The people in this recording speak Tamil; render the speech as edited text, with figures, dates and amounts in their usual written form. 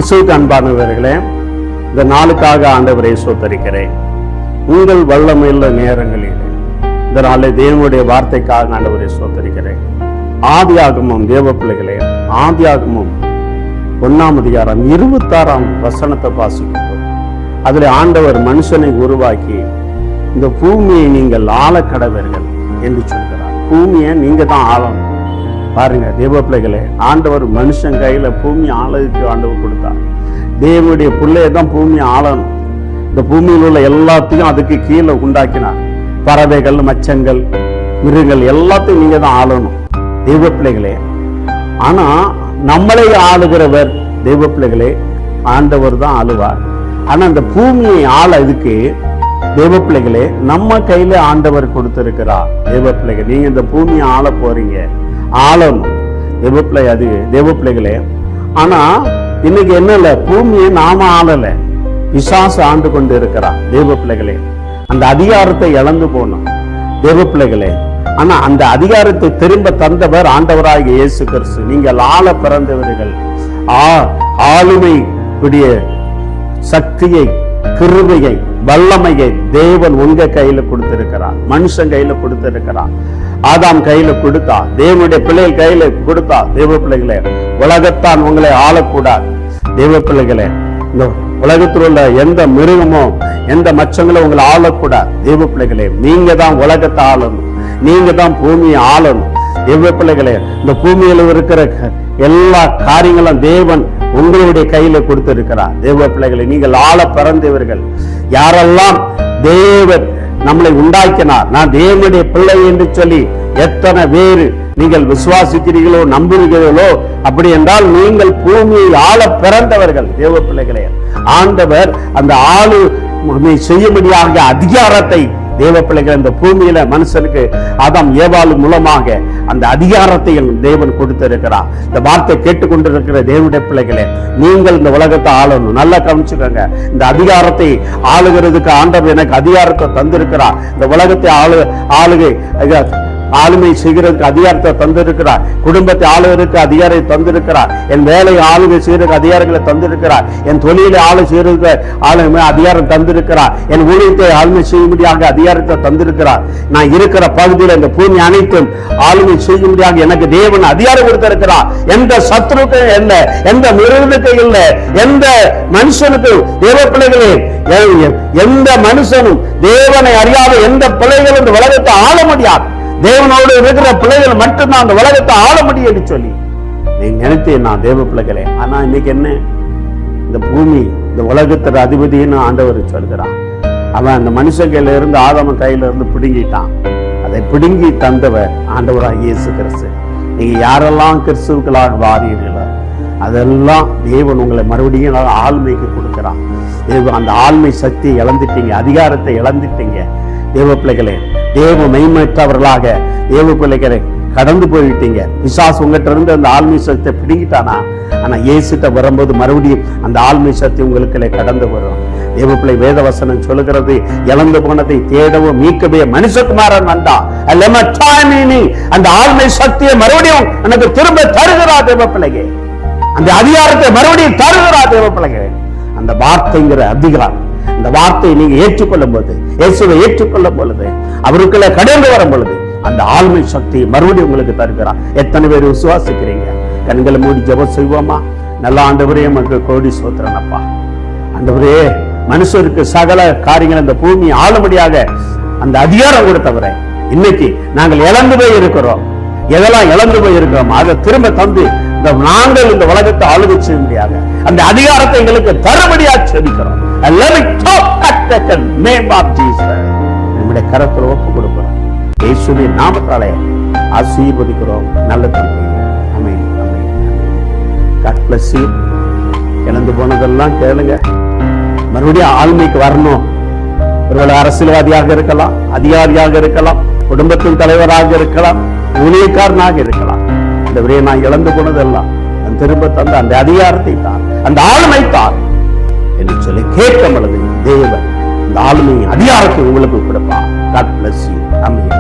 கிறிஸ்துவுக்கு அன்பானவர்களே, இந்த நாளுக்காக ஆண்டவரை ஸ்தோத்திரிக்கிறேன். உங்கள் வல்லமையுள்ள நேரங்களில் இந்த நாளை தேவனுடைய வார்த்தைக்காக ஆண்டவரை ஸ்தோத்திரிக்கிறேன். ஆதியாகமம், தேவ பிள்ளைகளே, ஆதியாகமம் 1ஆம் அதிகாரம் 26ஆம் வசனத்தை வாசிக்கிறோம். அதில் ஆண்டவர் மனுஷனை உருவாக்கி இந்த பூமியை நீங்கள் ஆளக்கடவர்கள் என்று சொல்கிறார். பூமியை நீங்க தான் ஆளணும். பாருங்க தேவ பிள்ளைகளே, ஆண்டவர் மனுஷன் கையில பூமி ஆளதுக்கு ஆண்டவர் கொடுத்தார். தேவனுடைய பிள்ளையை தான் பூமி ஆளணும். இந்த பூமியில் உள்ள எல்லாத்தையும் அதுக்கு கீழே உண்டாக்கினார். பறவைகள், மச்சங்கள், மிருகங்கள் எல்லாத்தையும் நீங்க தான் ஆளணும் தேவ பிள்ளைகளே. ஆனா நம்மளை ஆளுகிறவர் தேவ பிள்ளைகளே ஆண்டவர் தான் ஆளுவார். ஆனா அந்த பூமியை ஆள இதுக்கு தேவ பிள்ளைகளே நம்ம கையில ஆண்டவர் கொடுத்திருக்கிறார். தேவ பிள்ளைகள், நீங்க இந்த பூமியை ஆள போறீங்க, ஆளணும் தேவ பிள்ளை, அது தேவ பிள்ளைகளே. ஆனா இன்னைக்கு என்ன இல்ல, பூமியை நாம ஆளல, பிசாசு ஆண்டு கொண்டு இருக்கிறார் தேவ பிள்ளைகளே. அந்த அதிகாரத்தை இழந்து போனோம் தேவ பிள்ளைகளே. ஆனா அந்த அதிகாரத்தை திரும்ப தந்தவர் ஆண்டவராகிய இயேசு கிறிஸ்து. நீங்கள் ஆள பிறந்தவர்கள். ஆளுமை உடைய சக்தியை, கிருபையை, வல்லமையை தேவன் உங்க கையில கொடுத்திருக்கிறார். மனுஷன் கையில கொடுத்திருக்கிறார். ஆதாம் கையில கொடுத்தா, தேவனுடைய பிள்ளைகள் கையில கொடுத்தா. தேவ பிள்ளைகளே, உலகத்தான் உங்களை ஆளக்கூடாது தேவ பிள்ளைகளே. இந்த உலகத்தில் உள்ள எந்த மிருகமோ எந்த மச்சங்களும் உங்களை ஆளக்கூடாது தேவ பிள்ளைகளே. நீங்க தான் உலகத்தை ஆளணும், நீங்க தான் பூமியை ஆளணும் தேவ பிள்ளைகளே. இந்த பூமியில இருக்கிற எல்லா காரியங்களும் தேவன் உங்களுடைய கையில கொடுத்திருக்கிறார் தேவ பிள்ளைகளை. நீங்கள் ஆள பிறந்தவர்கள். யாரெல்லாம் தேவன் நம்மளை உண்டாக்கினார், நான் தேவனுடைய பிள்ளை என்று சொல்லி எத்தனை பேரு நீங்கள் விசுவாசிக்கிறீர்களோ, நம்புகிறீர்களோ, அப்படி என்றால் நீங்கள் பூமியை ஆள பிறந்தவர்கள் தேவ பிள்ளைகளே. ஆண்டவர் அந்த ஆளுமை செய்யும்படியாக அதிகாரத்தை தேவ பிள்ளைகள் இந்த பூமியில மனுஷனுக்கு ஆதாம் ஏவாள் மூலமாக அந்த அதிகாரத்தையும் தேவன் கொடுத்திருக்கிறார். இந்த வார்த்தை கேட்டுக்கொண்டிருக்கிற தேவனுடைய பிள்ளைகளே, நீங்கள் இந்த உலகத்தை ஆளணும். நல்லா கவனிச்சுக்கோங்க. இந்த அதிகாரத்தை ஆளுகிறதுக்கு ஆண்டவர் எனக்கு அதிகாரத்தை தந்திருக்கிறார். இந்த உலகத்தை ஆளுமை செய்கிறதுக்கு அதிகாரத்தை தந்திருக்கிறார். குடும்பத்தை ஆளுவதற்கு அதிகாரத்தை தந்திருக்கிறார். என் வேலையை ஆளுகை செய்யறதுக்கு அதிகாரங்களை தந்திருக்கிறார். என் தொழிலை ஆளு செய்யறதுக்கு ஆளுமை அதிகாரம் தந்திருக்கிறார். என் ஊழியத்தை ஆளுமை செய்யும்படியாக அதிகாரத்தை தந்திருக்கிறார். நான் இருக்கிற பகுதியில் இந்த பூமி அனைத்தும் ஆளுமை செய்யும்படியாக எனக்கு தேவன் அதிகாரம் கொடுத்திருக்கிறார். எந்த சத்துருக்கு இல்லை, எந்த மிருகனுக்கு இல்லை, எந்த மனுஷனுக்கு தேவ பிள்ளைகளே, எந்த மனுஷனும் தேவனை அறியாத எந்த பிள்ளைகளும் இந்த உலகத்தை ஆள முடியாது. தேவனோடு இருக்கிற பிள்ளைகள் மட்டும்தான் அந்த உலகத்தை ஆள முடியும் சொல்லி நீ நினைத்தேன் நான் தேவ பிள்ளைகளே. ஆனா இன்னைக்கு என்ன, இந்த பூமி இந்த உலகத்தோட அதிபதினு ஆண்டவர் சொல்கிறான். அவன் அந்த மனுஷன் கையில இருந்து ஆதாம கையில இருந்து பிடுங்கிட்டான். அதை பிடுங்கி தந்தவர் ஆண்டவராகிய இயேசு கிறிஸ்து. நீங்க யாரெல்லாம் கிறிஸ்துக்களாக வாரீர்களோ அதெல்லாம் தேவன் உங்களை மறுபடியும் ஆளுமைக்கு கொடுக்கிறான். அந்த ஆளுமை சக்தியை இழந்துட்டீங்க, அதிகாரத்தை இழந்துட்டீங்க தேவ பிள்ளைகளே. தேவ மெய்மற்றவர்களாக தேவ பிள்ளைகளை கடந்து போய்விட்டீங்க. பிசாசு உங்ககிட்ட இருந்து அந்த ஆளுமை சக்தியை பிடிங்கிட்டானா, ஆனா இயேசுட்ட வரும்போது மறுபடியும் அந்த ஆளுமை சக்தி உங்களுக்கு கடந்து வரும் தேவ பிள்ளை. வேத வசனம் சொல்லுகிறது, இழந்து போனதை தேடவும் மீட்கவே மனுஷகுமாரன் வந்தா. அந்த ஆளுமை சக்தியை மறுபடியும் எனக்கு திரும்ப தருகிறார் தேவ பிள்ளையே. அந்த அதிகாரத்தை மறுபடியும் தருகிறார் தேவ பிள்ளையே. அந்த வார்த்தைங்கிற அதிகாரம், அந்த வார்த்தையை நீங்க ஏற்றுக்கொள்ளும் போது, இயேசுவை ஏற்றுக்கொள்ளும் பொழுது, அவருக்குள்ள கடந்து வரும் பொழுது அந்த ஆளுமை சக்தியை மறுபடியும் உங்களுக்கு தருகிறார். எத்தனை பேர் விசுவாசிக்கிறீங்க? கண்களை மூடி ஜெபம் செய்வோமா? நல்ல ஆண்டவரே, நமக்கு கோடி ஸ்தோத்திரம் அப்பா. ஆண்டவரே, மனுஷருக்கு சகல காரியங்கள் இந்த பூமி ஆளும்படியாக அந்த அதிகாரம் கொடுத்தவர இன்னைக்கு நாங்கள் இழந்து போய் இருக்கிறோம். எதெல்லாம் இழந்து போய் இருக்கிறோம் அதை திரும்ப தந்து நாங்கள் இந்த உலகத்தை ஆளுகை செய்ய முடியாது அந்த அதிகாரத்தை எங்களுக்கு தரும்படியாக செபிக்கிறோம். நம்முடைய கரத்தில் ஒப்பு கொடுக்கிறோம். இயேசுவின் நாமத்தாலே ஆசீர்வதிக்கிறோம். நல்ல தந்தையே, ஆமென், ஆமென், ஆமென். God bless you. இழந்து போனதெல்லாம் கேளுங்க, மறுபடியும் ஆளுமைக்கு வரணும். ஒருவேளை அரசியல்வாதியாக இருக்கலாம், அதிகாரியாக இருக்கலாம், குடும்பத்தின் தலைவராக இருக்கலாம், ஊழியக்காரனாக இருக்கலாம். இந்த விரையை நான் இழந்து போனதெல்லாம் நான் திரும்ப தந்த அந்த அதிகாரத்தை தான், அந்த ஆளுமை தான் என்று சொல்லி கேட்கும் பொழுது தேவன் அந்த ஆளுமை அதிகாரத்தை உங்களுக்கு கொடுப்பார். God bless you. ஆமென்.